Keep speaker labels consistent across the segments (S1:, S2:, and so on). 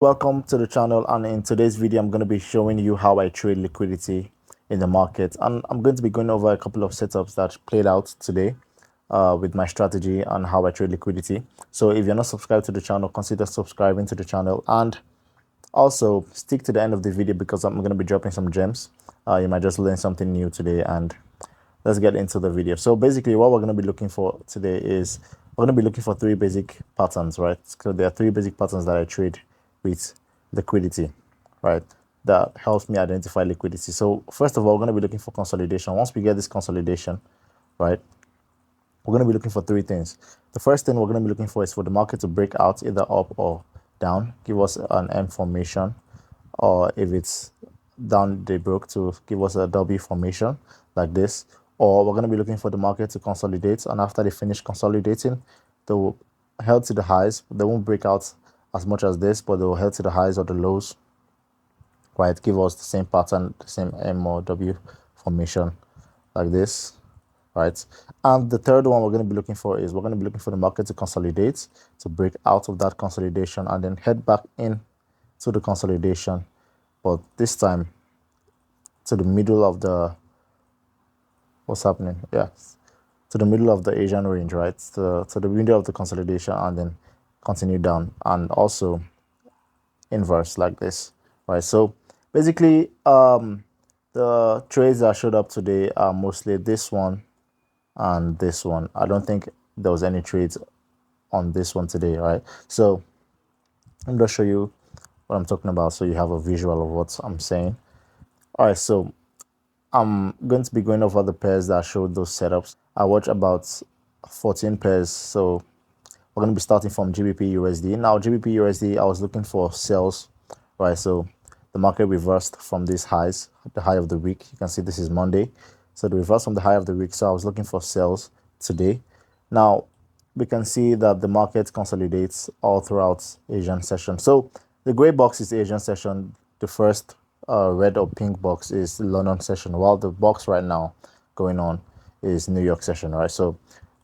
S1: Welcome to the channel, and in today's video I'm going to be showing you how I trade liquidity in the market, and I'm going to be going over a couple of setups that played out today with my strategy and how I trade liquidity. So if you're not subscribed to the channel, consider subscribing to the channel, and also stick to the end of the video because I'm going to be dropping some gems. You might just learn something new today, and let's get into the video. So basically what we're going to be looking for today is we're going to be looking for three basic patterns, right? So there are three basic patterns that I trade with liquidity, right? That helps me identify liquidity. So first of all, we're going to be looking for consolidation. Once we get this consolidation, right, we're going to be looking for three things. The first thing we're going to be looking for is for the market to break out either up or down, give us an M formation, or if it's down, they broke to give us a W formation like this. Or we're going to be looking for the market to consolidate, and after they finish consolidating, they will head to the highs. They won't break out as much as this, but they will head to the highs or the lows, right? Give us the same pattern, the same M or W formation like this, right? And the third one we're going to be looking for is we're going to be looking for the market to consolidate, to break out of that consolidation, and then head back in to the consolidation, but this time to the middle of the what's happening, yes, to the middle of the Asian range, right? To the middle of the consolidation, and then continue down, and also inverse like this, right? So basically the trades that showed up today are mostly this one and this one. I don't think there was any trades on this one today, right? So I'm going to show you what I'm talking about so you have a visual of what I'm saying. All right, so I'm going to be going over the pairs that showed those setups. I watched about 14 pairs, so we're going to be starting from GBP USD. Now GBP USD, I was looking for sales, right? So the market reversed from these highs, the high of the week. You can see this is Monday, so the reverse from the high of the week. So I was looking for sales today. Now we can see that the market consolidates all throughout Asian session. So the gray box is Asian session. The first red or pink box is London session, while the box right now going on is New York session, right? So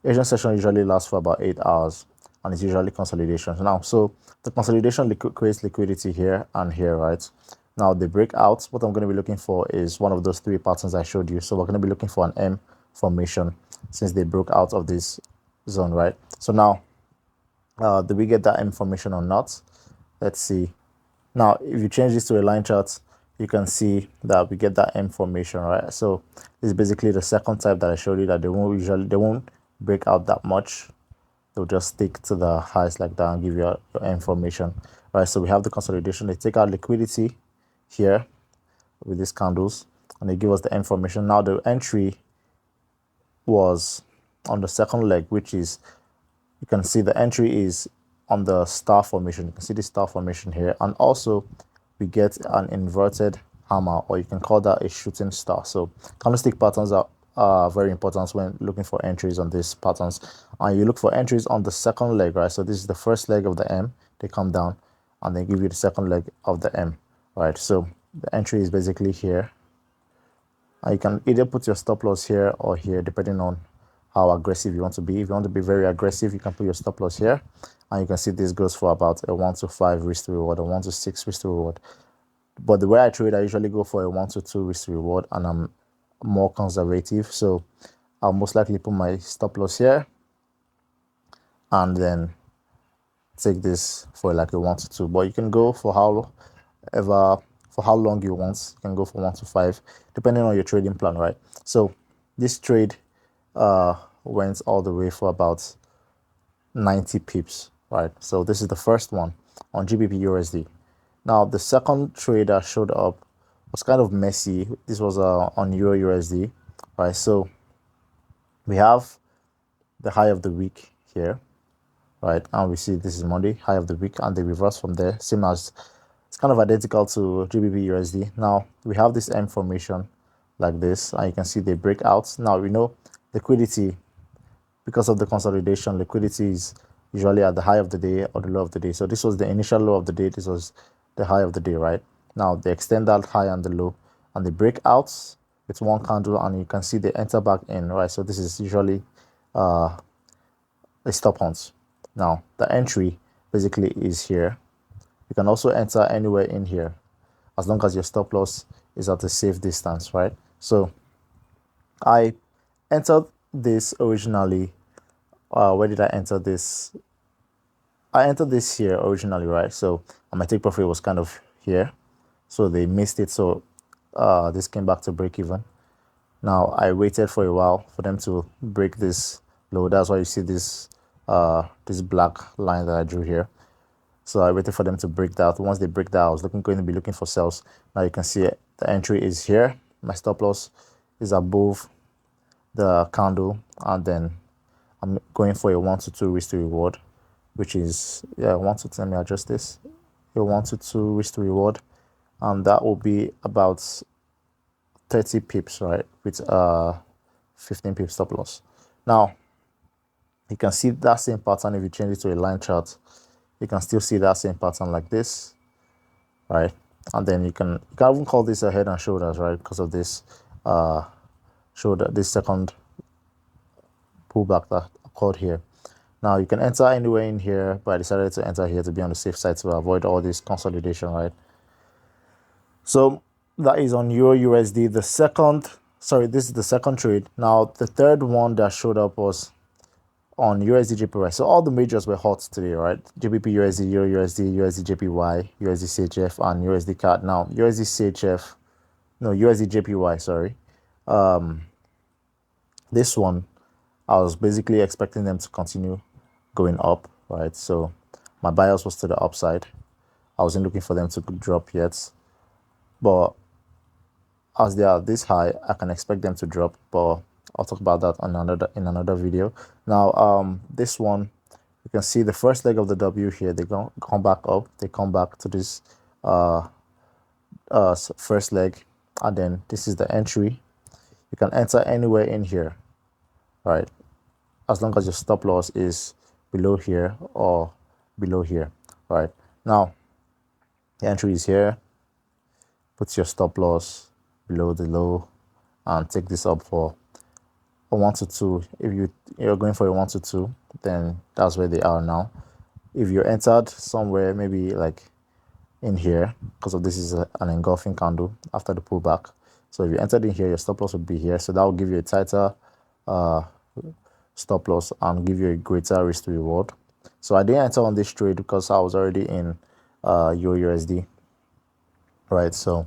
S1: Asian session usually lasts for about 8 hours, and it's usually consolidations. Now, so the consolidation creates liquidity here and here, right? Now the breakout, what I'm going to be looking for is one of those three patterns I showed you. So we're going to be looking for an M formation since they broke out of this zone, right? So now, did we get that M formation or not? Let's see. Now, if you change this to a line chart, you can see that we get that M formation, right? So this is basically the second type that I showed you, that they won't break out that much. They'll just stick to the highs like that and give you your M formation, right? So we have the consolidation. They take out liquidity here with these candles, and they give us the M formation. Now the entry was on the second leg, which is, you can see the entry is on the star formation. You can see the star formation here, and also we get an inverted hammer, or you can call that a shooting star. So candlestick patterns are very important when looking for entries on these patterns, and you look for entries on the second leg, right? So this is the first leg of the M. They come down and they give you the second leg of the M, right? So the entry is basically here, and you can either put your stop loss here or here, depending on how aggressive you want to be. If you want to be very aggressive, you can put your stop loss here, and you can see this goes for about a 1 to 5 risk to reward, a 1 to 6 risk to reward. But the way I trade, I usually go for a 1 to 2 risk to reward, and I'm more conservative, so I'll most likely put my stop loss here and then take this for like a 1 to 2. But you can go for how long you want. You can go for 1 to 5 depending on your trading plan, right? So this trade went all the way for about 90 pips, right? So this is the first one on GBP USD. Now the second trade that showed up was kind of messy. This was on Euro USD, right? So we have the high of the week here, right? And we see this is Monday, high of the week, and the reverse from there, same as, it's kind of identical to GBP USD. Now we have this M formation like this, and you can see they break out. Now we know liquidity, because of the consolidation, liquidity is usually at the high of the day or the low of the day. So this was the initial low of the day, this was the high of the day, right? Now they extend that high and the low, and they break out with one candle, and you can see they enter back in, right? So this is usually a stop hunt. Now the entry basically is here, You can also enter anywhere in here as long as your stop loss is at a safe distance, right? So I entered this originally. Where did I enter this? I entered this here originally, right? So my take profit was kind of here, so they missed it. So this came back to break even. Now I waited for a while for them to break this low. That's why you see this black line that I drew here. So I waited for them to break that. Once they break that, I was going to be looking for sales. Now you can see it. The entry is here. My stop loss is above the candle, and then I'm going for a 1 to 2 risk to reward, which is 1 to 2. Let me adjust this. A 1 to 2 risk to reward, and that will be about 30 pips, right? With 15 pips stop loss. Now you can see that same pattern. If you change it to a line chart, you can still see that same pattern like this, right? And then you can even call this a head and shoulders, right? Because of this this second pullback that occurred here. Now you can enter anywhere in here, but I decided to enter here to be on the safe side to avoid all this consolidation, right? So that is on Euro USD. This is the second trade. Now the third one that showed up was on USD JPY. So all the majors were hot today, right? GBP USD, Euro USD, USD JPY, USD CHF, and USD CAD. Now USD JPY, sorry. This one, I was basically expecting them to continue going up, right? So my bias was to the upside. I wasn't looking for them to drop yet, but as they are this high, I can expect them to drop, but I'll talk about that in another video. Now this one, you can see the first leg of the W here. They come back up. They come back to this first leg, and then this is the entry. You can enter anywhere in here, right? As long as your stop loss is below here or below here, right? Now the entry is here. Put your stop loss below the low and take this up for a 1 to 2. If you're going for a 1 to 2, then that's where they are now. If you entered somewhere, maybe like in here, because of this is an engulfing candle after the pullback. So if you entered in here, your stop loss would be here. So that will give you a tighter stop loss and give you a greater risk to reward. So I didn't enter on this trade because I was already in Euro USD, right? So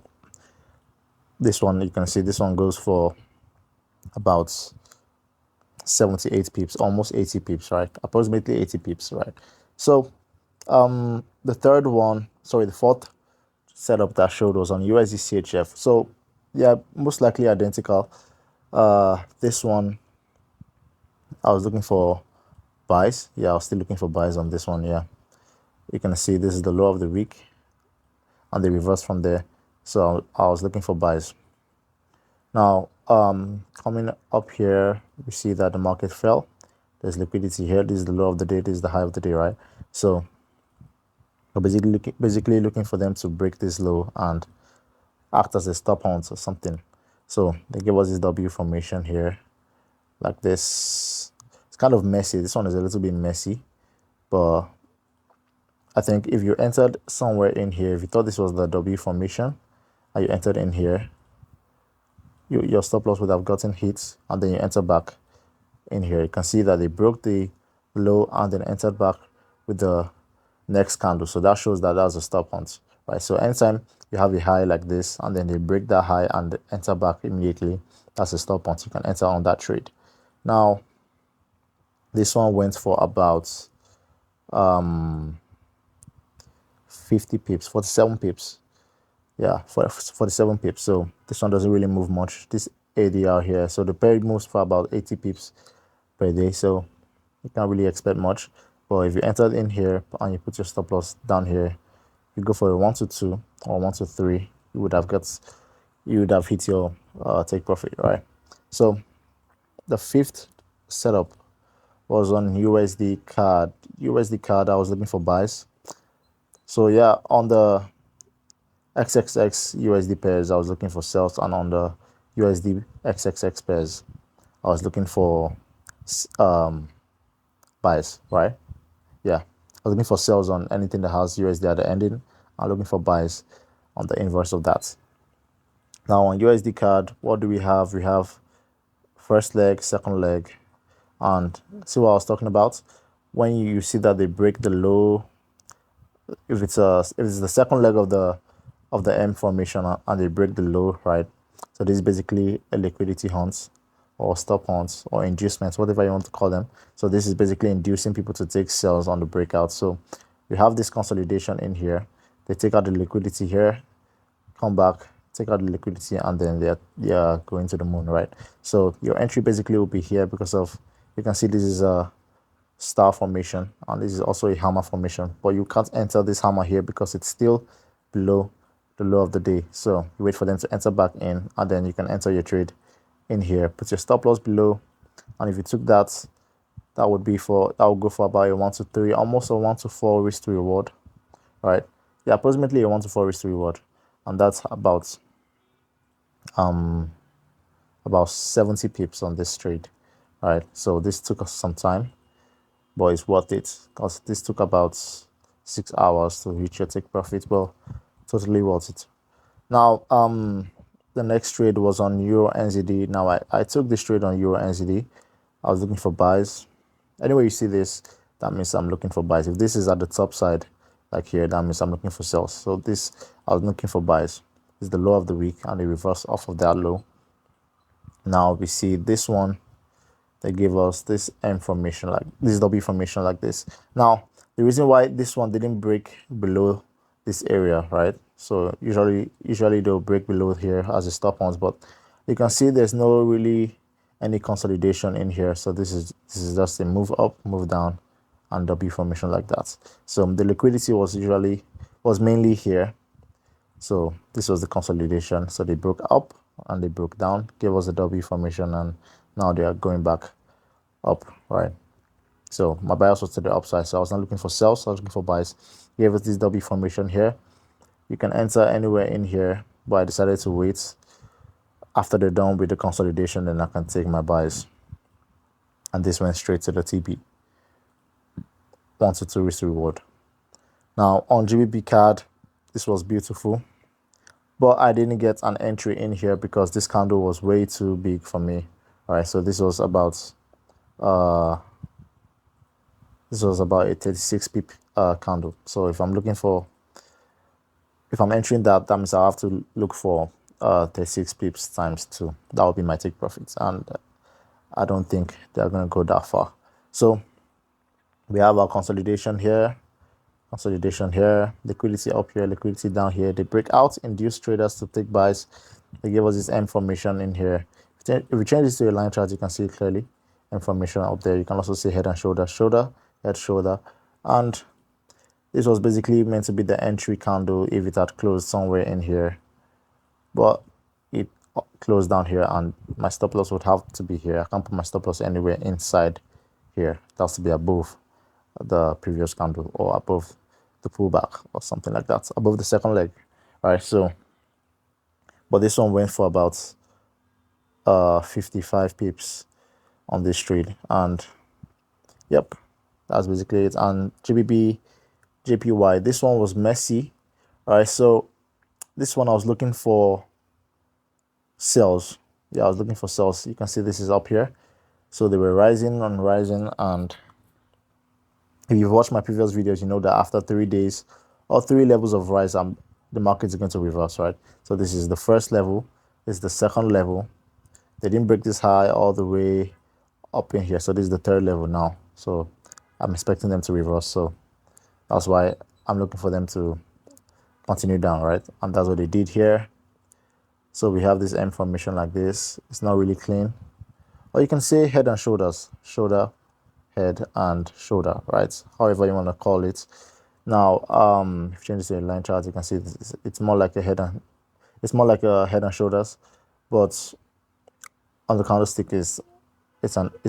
S1: this one, you can see this one goes for about 78 pips, almost 80 pips, right? Approximately 80 pips, right? So the fourth setup that showed was on USD CHF. So yeah, most likely identical. This one, I was looking for buys. Yeah, I was still looking for buys on this one. Yeah, you can see this is the low of the week, and they reversed from there. So I was looking for buys. Now coming up here, we see that the market fell. There's liquidity here. This is the low of the day. This is the high of the day, right? So we're basically looking for them to break this low and act as a stop hunt or something. So they give us this W formation here, like this. It's kind of messy. This one is a little bit messy, but I think if you entered somewhere in here, if you thought this was the W formation and you entered in here, your stop loss would have gotten hit, and then you enter back in here. You can see that they broke the low and then entered back with the next candle. So that shows that that's a stop hunt, right? So anytime you have a high like this and then they break that high and enter back immediately, that's a stop hunt. You can enter on that trade. Now this one went for about 50 pips, 47 pips. Yeah, for 47 pips. So this one doesn't really move much. This ADR here, so the pair moves for about 80 pips per day, so you can't really expect much. But if you entered in here and you put your stop loss down here, you go for a 1 to 2 or 1 to 3, you would have hit your take profit, right? So the fifth setup was on USD CAD. I was looking for buys. So yeah, on the XXX USD pairs, I was looking for sales, and on the USD XXX pairs, I was looking for buys, right? Yeah, I was looking for sales on anything that has USD at the ending, I'm looking for buys on the inverse of that. Now on USD card, what do we have? We have first leg, second leg, and see what I was talking about. When you see that they break the low, if it's the second leg of the M formation and they break the low, right? So this is basically a liquidity hunt or stop hunts or inducements, whatever you want to call them. So this is basically inducing people to take sales on the breakout. So we have this consolidation in here. They take out the liquidity here, come back, take out the liquidity, and then they're going to the moon, right? So your entry basically will be here because of, you can see this is a star formation and this is also a hammer formation, but you can't enter this hammer here because it's still below the low of the day. So you wait for them to enter back in, and then you can enter your trade in here, put your stop loss below, and if you took that, that would go for about a 1 to 3, almost a 1 to 4 risk to reward, right? Yeah, approximately a 1 to 4 risk to reward, and that's about 70 pips on this trade. All right, so this took us some time, but it's worth it because this took about 6 hours to reach your take profit. Well, totally worth it. Now the next trade was on Euro NZD. Now I took this trade on Euro NZD. I was looking for buys. Anyway you see this, that means I'm looking for buys. If this is at the top side like here, that means I'm looking for sales. So this, I was looking for buys. This is the low of the week and they reverse off of that low. Now we see this one, they give us this M formation, like this W formation like this. Now the reason why this one didn't break below this area, right? So usually they'll break below here as a stop on, but you can see there's no really any consolidation in here. So this is just a move up, move down, and W formation like that. So the liquidity was mainly here. So this was the consolidation. So they broke up and they broke down, gave us a W formation, and now they are going back up, right? So my bias was to the upside, so I was not looking for sales, I was looking for buys. Gave us this W formation here. You can enter anywhere in here, but I decided to wait. After they're done with the consolidation, then I can take my buys. And this went straight to the TB. 1 to 2 risk to reward. Now on GBP card, this was beautiful, but I didn't get an entry in here because this candle was way too big for me. All right, so this was about a 36 pip candle. So if I'm entering that means I have to look for 36 pips times 2. That would be my take profits, and I don't think they're going to go that far. So we have our consolidation here, liquidity up here, liquidity down here. They break out, induce traders to take buys. They give us this M formation in here. If we change this to a line chart, you can see it clearly. M formation up there. You can also see head and shoulder, head, shoulder, and this was basically meant to be the entry candle if it had closed somewhere in here, but it closed down here, and my stop loss would have to be here. I can't put my stop loss anywhere inside here. It has to be above the previous candle or above the pullback or something like that, above the second leg. All right, so but this one went for about 55 pips on this trade, and yep, that's basically it. And JPY, this one was messy. All right, so this one I was looking for sales. Yeah, I was looking for sales. You can see this is up here, so they were rising, and if you've watched my previous videos, you know that after 3 days or 3 levels of rise, the market is going to reverse, right? So this is the first level, this is the second level. They didn't break this high all the way up in here, so this is the third level now. So I'm expecting them to reverse, so that's why I'm looking for them to continue down, right? And that's what they did here. So we have this M formation like this. It's not really clean, or you can say head and shoulders, shoulder, head and shoulder, right? However you want to call it. Now if you change this to a line chart, you can see it's more like a head and shoulders, but on the candlestick it's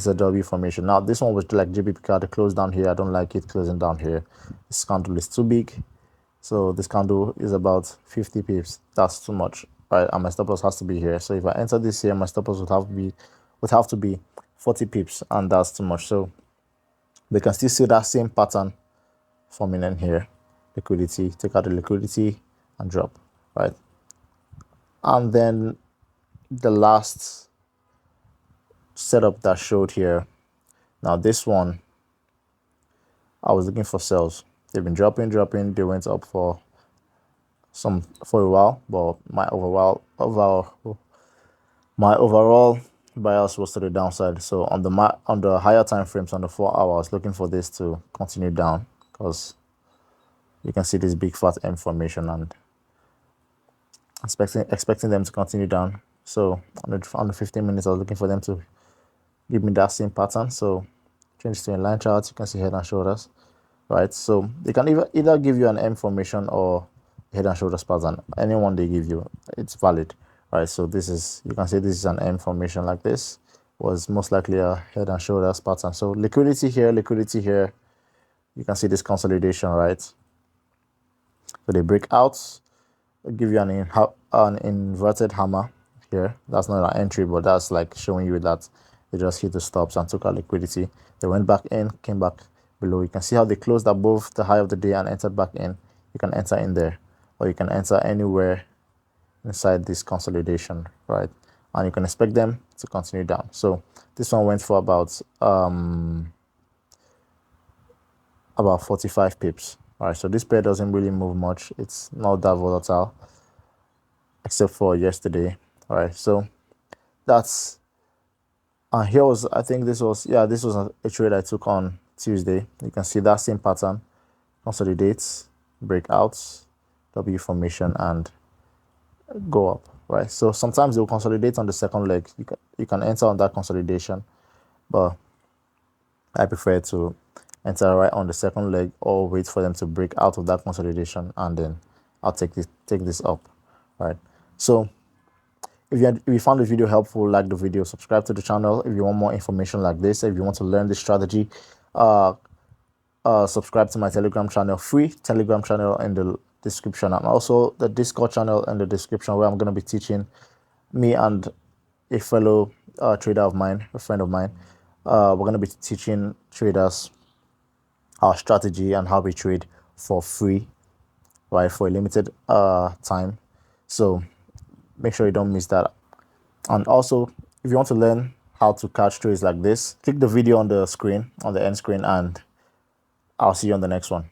S1: a W formation. Now this one was like JBP card, it closed down here. I don't like it closing down here. This candle is too big, so this candle is about 50 pips. That's too much, right? And my stop loss has to be here. So if I enter this here, my stop loss would have to be 40 pips, and that's too much. So we can still see that same pattern forming in here. liquidity, take out the liquidity and drop, right? And then the last setup that showed here, now this one, I was looking for sales. They've been dropping, they went up for a while, but my overall bias was to the downside. So on the higher time frames, on the 4 hours, looking for this to continue down, because you can see this big fat M formation and expecting them to continue down. So on the 15 minutes, I was looking for them to give me that same pattern. So change to a line chart, you can see head and shoulders, right? So they can either give you an M formation or head and shoulders pattern. Anyone they give you, it's valid, right? So this is, you can see this is an M formation. Like this was most likely a head and shoulders pattern. So liquidity here, you can see this consolidation, right? So they break out, give you an inverted hammer here. That's not an entry, but that's like showing you that they just hit the stops and took out liquidity. They went back in, came back below. You can see how they closed above the high of the day and entered back in. You can enter in there, or you can enter anywhere inside this consolidation, right? And you can expect them to continue down. So this one went for about 45 pips. All right, so this pair doesn't really move much. It's not that volatile, except for yesterday. All right, so that's here was, I think this was a trade I took on Tuesday. You can see that same pattern, consolidates, breakouts, W formation, and go up, right? So sometimes they'll consolidate on the second leg. You can enter on that consolidation, but I prefer to enter right on the second leg or wait for them to break out of that consolidation, and then I'll take this up, right? So if you found the video helpful, like the video, subscribe to the channel if you want more information like this. If you want to learn this strategy, subscribe to my Telegram channel, free Telegram channel in the description, and also the Discord channel in the description, where I'm going to be teaching, me and a fellow trader of mine, a friend of mine, we're going to be teaching traders our strategy and how we trade for free, right, for a limited time. So make sure you don't miss that. And also, if you want to learn how to catch trades like this, click the video on the screen, on the end screen, and I'll see you on the next one.